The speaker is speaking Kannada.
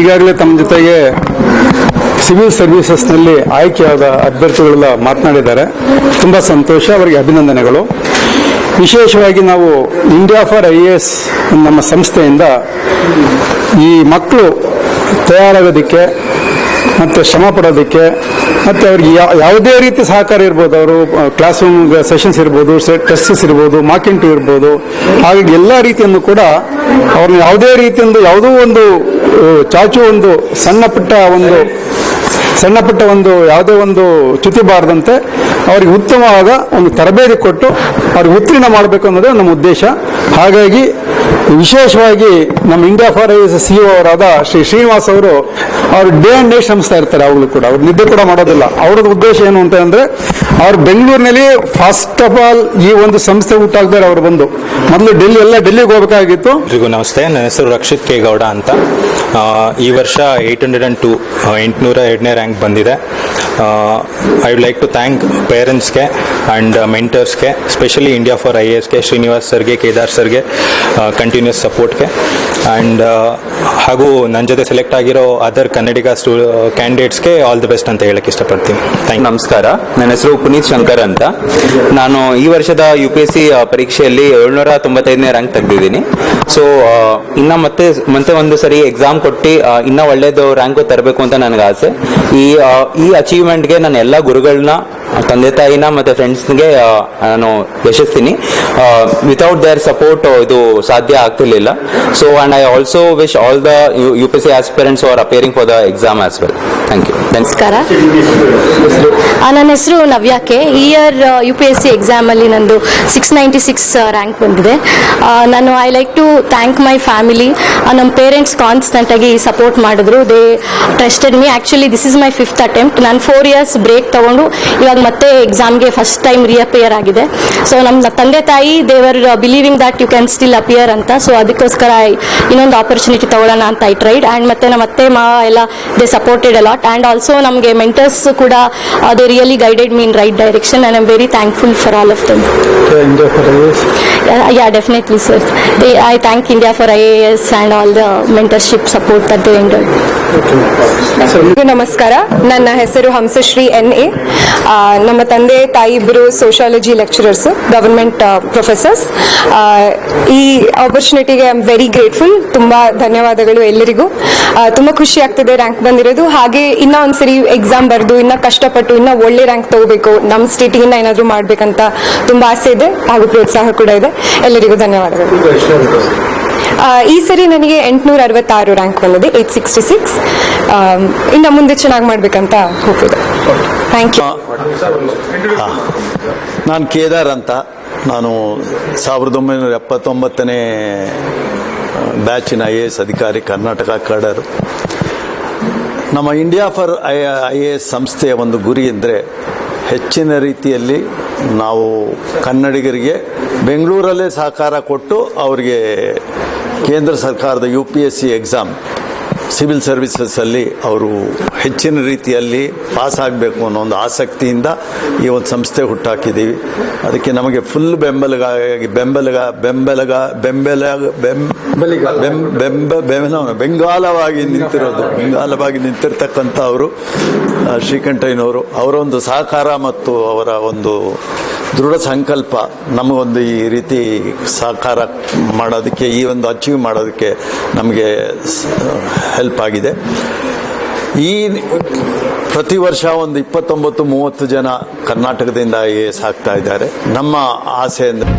ಈಗಾಗಲೇ ತಮ್ಮ ಜೊತೆಗೆ ಸಿವಿಲ್ ಸರ್ವಿಸಸ್ನಲ್ಲಿ ಆಯ್ಕೆಯಾದ ಅಭ್ಯರ್ಥಿಗಳೆಲ್ಲ ಮಾತನಾಡಿದ್ದಾರೆ. ತುಂಬ ಸಂತೋಷ, ಅವರಿಗೆ ಅಭಿನಂದನೆಗಳು. ವಿಶೇಷವಾಗಿ ನಾವು ಇಂಡಿಯಾ ಫಾರ್ IAS ನಮ್ಮ ಸಂಸ್ಥೆಯಿಂದ ಈ ಮಕ್ಕಳು ತಯಾರಾಗೋದಕ್ಕೆ ಮತ್ತು ಶ್ರಮ ಪಡೋದಕ್ಕೆ ಮತ್ತು ಅವ್ರಿಗೆ ಯಾವುದೇ ರೀತಿ ಸಹಕಾರ ಇರ್ಬೋದು, ಅವರು ಕ್ಲಾಸ್ ರೂಮ್ ಸೆಷನ್ಸ್ ಇರ್ಬೋದು, ಟೆಸ್ಟ್ಸ್ ಇರ್ಬೋದು, ಮಾಕ್ ಇಂಟರ್ವ್ಯೂ ಇರ್ಬೋದು, ಹಾಗಾಗಿ ಎಲ್ಲ ರೀತಿಯನ್ನು ಕೂಡ ಅವ್ರನ್ನ ಯಾವುದೇ ರೀತಿಯಿಂದ ಯಾವುದೋ ಒಂದು ಚಾಚು ಒಂದು ಸಣ್ಣ ಪುಟ್ಟ ಒಂದು ಯಾವುದೇ ಒಂದು ಚ್ಯುತಿ ಬಾರದಂತೆ ಅವರಿಗೆ ಉತ್ತಮವಾದ ಒಂದು ತರಬೇತಿ ಕೊಟ್ಟು ಅವ್ರಿಗೆ ಉತ್ತೀರ್ಣ ಮಾಡಬೇಕು ಅನ್ನೋದೇ ನಮ್ಮ ಉದ್ದೇಶ. ಹಾಗಾಗಿ ವಿಶೇಷವಾಗಿ ನಮ್ಮ ಇಂಡಿಯಾ ಫಾರ್ IAS CEO ಅವರಾದ ಶ್ರೀ ಶ್ರೀನಿವಾಸ್ ಅವರು ಡೇ ಅಂಡ್ ನೈಟ್ ಶ್ರಮಿಸ್ತಾ ಇರ್ತಾರೆ. ಅವಾಗಲೂ ಕೂಡ ಅವ್ರು ನಿದ್ದೆ ಕೂಡ ಮಾಡೋದಿಲ್ಲ. ಅವ್ರದ್ದು ಉದ್ದೇಶ ಏನು ಅಂತ ಅಂದ್ರೆ, ಅವ್ರು ಬೆಂಗಳೂರಿನಲ್ಲಿ ಫಸ್ಟ್ ಆಫ್ ಆಲ್ ಈ ಒಂದು ಸಂಸ್ಥೆ ಹುಟ್ಟಾಗ್ತಾರೆ. ಅವ್ರು ಬಂದು ಮೊದಲು ಡೆಲ್ಲಿಗೆ ಹೋಗಬೇಕಾಗಿತ್ತು. ಎಲ್ರಿಗೂ ನಮಸ್ತೆ. ನನ್ನ ಹೆಸರು ರಕ್ಷಿತ್ ಕೆ ಗೌಡ ಅಂತ. ಈ ವರ್ಷ 802 802ನೇ ರ್ಯಾಂಕ್ ಬಂದಿದೆ. I would like to thank ಪೇರೆಂಟ್ಸ್ಗೆ ಆ್ಯಂಡ್ ಮೆಂಟರ್ಸ್ಗೆ, ಸ್ಪೆಷಲಿ ಇಂಡಿಯಾ ಫಾರ್ IASಗೆ, ಶ್ರೀನಿವಾಸ್ ಸರ್ಗೆ, ಕೇದಾರ್ ಸರ್ಗೆ ಕಂಟಿನ್ಯೂಸ್ ಸಪೋರ್ಟ್ಗೆ, ಆ್ಯಂಡ್ ಹಾಗೂ ನನ್ನ ಜೊತೆ ಸೆಲೆಕ್ಟ್ ಆಗಿರೋ ಅದರ್ ಕನ್ನಡಿಗ ಕ್ಯಾಂಡಿಡೇಟ್ಸ್ಗೆ ಆಲ್ ದಿ ಬೆಸ್ಟ್ ಅಂತ ಹೇಳಕ್ಕೆ ಇಷ್ಟಪಡ್ತೀನಿ. Thank you. ನಮಸ್ಕಾರ, ನನ್ನ ಹೆಸರು ಪುನೀತ್ ಶಂಕರ್ ಅಂತ. ನಾನು ಈ ವರ್ಷದ UPSC ಪರೀಕ್ಷೆಯಲ್ಲಿ 795ನೇ ರ್ಯಾಂಕ್ ತೆಗೆದಿದ್ದೀನಿ. ಸೊ ಇನ್ನು ಮತ್ತೆ ಒಂದು ಸರಿ ಎಕ್ಸಾಮ್ ಕೊಟ್ಟು ಇನ್ನೂ ಒಳ್ಳೇದು ರ್ಯಾಂಕ್ ತರಬೇಕು ಅಂತ ನನಗೆ ಆಸೆ. ಈ ಅಚೀವ್ಮೆಂಟ್ಗೆ ನಾನು ಎಲ್ಲ ಗುರುಗಳನ್ನ, ತಂದೆ ತಾಯಿನ ಮತ್ತೆ ಫ್ರೆಂಡ್ಸ್ಗೆ ನಾನು ಯಶಸ್ತೀನಿ. ವಿತೌಟ್ ದೇರ್ ಸಪೋರ್ಟ್ ಇದು ಸಾಧ್ಯ ಆಗ್ತಿರ್ಲಿಲ್ಲ. So and I also wish all the UPSC aspirants are appearing for the exam as well. Thank you. ನಮಸ್ಕಾರ, ನನ್ನ ಹೆಸರು ನವ್ಯಾಕೆ. ಈ ಇಯರ್ UPSC ಎಕ್ಸಾಮಲ್ಲಿ ನಂದು 696 ರ್ಯಾಂಕ್ ಬಂದಿದೆ. ನಾನು I like to thank my family. ನಮ್ಮ ಪೇರೆಂಟ್ಸ್ ಕಾನ್ಸ್ಟೆಂಟ್ ಆಗಿ ಸಪೋರ್ಟ್ ಮಾಡಿದ್ರು. They trusted me. Actually this is my 5th attempt. ನಾನು 4 years ಬ್ರೇಕ್ ತಗೊಂಡು ಇವಾಗ ಮತ್ತೆ ಎಕ್ಸಾಮ್ಗೆ ಫಸ್ಟ್ ಟೈಮ್ ರಿಅಪಿಯರ್ ಆಗಿದೆ. ಸೊ ನಮ್ಮ ತಂದೆ ತಾಯಿ they were believing that you can still appear ಅಂತ. ಸೊ ಅದಕ್ಕೋಸ್ಕರ ಇನ್ನೊಂದು ಆಪರ್ಚುನಿಟಿ ತಗೊಳ್ಳೋಣ ಅಂತ ಐ ಟ್ರೈಡ್. ಆ್ಯಂಡ್ ಮತ್ತೆ ನಮ್ಮ ಅತ್ತೆ ಮಾವ ಎಲ್ಲ they supported a lot. And also ನಮಗೆ ಮೆಂಟರ್ಸ್ ಕೂಡ they really guided me in right direction. And I am very thankful for all of them. Yeah, definitely, sir. I thank India for IAS and all the mentorship support that they enjoyed. ನಮಸ್ಕಾರ, ನನ್ನ ಹೆಸರು ಹಂಸಶ್ರೀ NA. ನಮ್ಮ ತಂದೆ ತಾಯಿ ಇಬ್ಬರು ಸೋಷಿಯಾಲಜಿ ಲೆಕ್ಚರರ್ಸ್, ಗವರ್ಮೆಂಟ್ ಪ್ರೊಫೆಸರ್ಸ್. ಈ ಆಪರ್ಚುನಿಟಿಗೆ ಐ ಆಮ್ ವೆರಿ ಗ್ರೇಟ್ಫುಲ್. ತುಂಬ ಧನ್ಯವಾದಗಳು ಎಲ್ಲರಿಗೂ. ತುಂಬ ಖುಷಿ ಆಗ್ತಿದೆ ರ್ಯಾಂಕ್ ಬಂದಿರೋದು. ಹಾಗೆ ಇನ್ನೂ ಒಂದ್ಸರಿ ಎಕ್ಸಾಮ್ ಬರೆದು ಇನ್ನೂ ಕಷ್ಟಪಟ್ಟು ಇನ್ನೂ ಒಳ್ಳೆ ರ್ಯಾಂಕ್ ತಗೋಬೇಕು, ನಮ್ಮ ಸ್ಟೇಟಿಗಿನ್ನ ಏನಾದರೂ ಮಾಡಬೇಕಂತ ತುಂಬ ಆಸೆ ಇದೆ, ಹಾಗೂ ಪ್ರೋತ್ಸಾಹ ಕೂಡ ಇದೆ. ಎಲ್ಲರಿಗೂ ಧನ್ಯವಾದಗಳು. ಈ ಸರಿ ನನಗೆ 866 ರ್ಯಾಂಕ್ ಬಂದಿದೆ, 866. ಇನ್ನು ಮುಂದೆ ಚೆನ್ನಾಗಿ ಮಾಡಬೇಕಂತ ಹೋಗಿದೆ. Thank you. ನಾನು ಕೇದಾರ್ ಅಂತ. ನಾನು 1979ನೇ ಬ್ಯಾಚಿನ IAS ಅಧಿಕಾರಿ, ಕರ್ನಾಟಕ ಕಡರ್. ನಮ್ಮ ಇಂಡಿಯಾ ಫಾರ್ IAS ಸಂಸ್ಥೆಯ ಒಂದು ಗುರಿ ಅಂದರೆ, ಹೆಚ್ಚಿನ ರೀತಿಯಲ್ಲಿ ನಾವು ಕನ್ನಡಿಗರಿಗೆ ಬೆಂಗಳೂರಲ್ಲೇ ಸಹಕಾರ ಕೊಟ್ಟು ಅವರಿಗೆ ಕೇಂದ್ರ ಸರ್ಕಾರದ UPSC ಎಕ್ಸಾಮ್, ಸಿವಿಲ್ ಸರ್ವಿಸಸ್ಸಲ್ಲಿ ಅವರು ಹೆಚ್ಚಿನ ರೀತಿಯಲ್ಲಿ ಪಾಸ್ ಆಗಬೇಕು ಅನ್ನೋ ಒಂದು ಆಸಕ್ತಿಯಿಂದ ಈ ಒಂದು ಸಂಸ್ಥೆ ಹುಟ್ಟಾಕಿದ್ದೀವಿ. ಅದಕ್ಕೆ ನಮಗೆ ಫುಲ್ ಬೆಂಗಾಲವಾಗಿ ನಿಂತಿರ್ತಕ್ಕಂಥ ಅವರು ಶ್ರೀಕಂಠಯ್ಯನವರು, ಅವರ ಒಂದು ಸಹಕಾರ ಮತ್ತು ಅವರ ಒಂದು ದೃಢ ಸಂಕಲ್ಪ ನಮಗೊಂದು ಈ ರೀತಿ ಸಹಕಾರ ಮಾಡೋದಕ್ಕೆ, ಈ ಒಂದು ಅಚೀವ್ ಮಾಡೋದಕ್ಕೆ ನಮಗೆ ಹೆಲ್ಪ್ ಆಗಿದೆ. ಈ ಪ್ರತಿ ವರ್ಷ ಒಂದು 29-30 ಜನ ಕರ್ನಾಟಕದಿಂದ IAS ಆಗ್ತಾ ಇದ್ದಾರೆ. ನಮ್ಮ ಆಸೆ ಅಂದರೆ